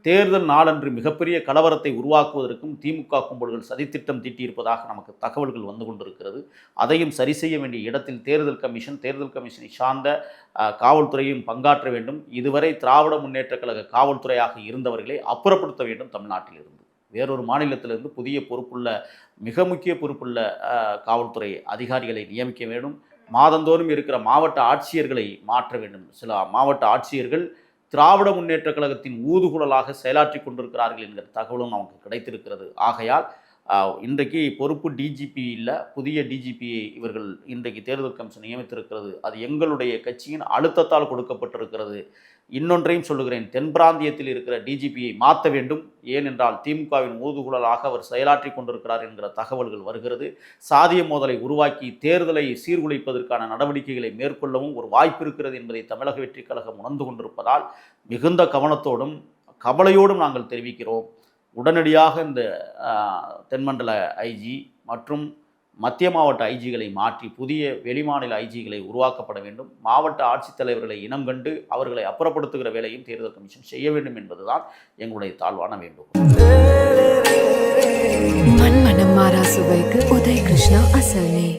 தேர்தல் நாளன்று மிகப்பெரிய கலவரத்தை உருவாக்குவதற்கும் திமுக கும்பல்கள் சதித்திட்டம் தீட்டியிருப்பதாக நமக்கு தகவல்கள் வந்து கொண்டிருக்கிறது. அதையும் சரி செய்ய வேண்டிய இடத்தில் தேர்தல் கமிஷனை சார்ந்த காவல்துறையும் பங்காற்ற வேண்டும். இதுவரை திராவிட முன்னேற்றக் கழக காவல்துறையாக இருந்தவர்களை அப்புறப்படுத்த வேண்டும். தமிழ்நாட்டிலிருந்து வேறொரு மாநிலத்திலிருந்து புதிய பொறுப்புள்ள மிக முக்கிய பொறுப்புள்ள காவல்துறை அதிகாரிகளை நியமிக்க வேண்டும். மாதந்தோறும் இருக்கிற மாவட்ட ஆட்சியர்களை மாற்ற வேண்டும். சில மாவட்ட ஆட்சியர்கள் திராவிட முன்னேற்ற கழகத்தின் ஊதுகுழலாக செயலாற்றி கொண்டிருக்கிறார்கள் என்கிற தகவலும் நமக்கு கிடைத்திருக்கிறது. ஆகையால் இன்றைக்கு பொறுப்பு டிஜிபி இல்லை, புதிய டிஜிபியை இவர்கள் இன்றைக்கு தேர்தல் கமிஷன் நியமித்திருக்கிறது. அது எங்களுடைய கட்சியின் அழுத்தத்தால் கொடுக்கப்பட்டிருக்கிறது. இன்னொன்றையும் சொல்லுகிறேன், தென் பிராந்தியத்தில் இருக்கிற டிஜிபியை மாற்ற வேண்டும். ஏனென்றால் திமுகவின் ஊதுகுழலாக அவர் செயலாற்றி கொண்டிருக்கிறார் என்கிற தகவல்கள் வருகிறது. சாதிய மோதலை உருவாக்கி தேர்தலை சீர்குலைப்பதற்கான நடவடிக்கைகளை மேற்கொள்ளவும் ஒரு வாய்ப்பு இருக்கிறது என்பதை தமிழக வெற்றிக் கழகம் உணர்ந்து கொண்டிருப்பதால் மிகுந்த கவனத்தோடும் கவலையோடும் நாங்கள் தெரிவிக்கிறோம். உடனடியாக இந்த தென்மண்டல ஐஜி மற்றும் மத்திய மாவட்ட ஐஜிகளை மாற்றி புதிய வெளிமாநில ஐஜிகளை உருவாக்கப்பட வேண்டும். மாவட்ட ஆட்சித்தலைவர்களை இனம் கண்டு அவர்களை அப்புறப்படுத்துகிற வேலையும் தேர்தல் கமிஷன் செய்ய வேண்டும் என்பதுதான் எங்களுடைய தாழ்வான வேண்டுகோள். மண்மனம் மாறா சுவைக்கு உதய் கிருஷ்ணா அசல் நெய்.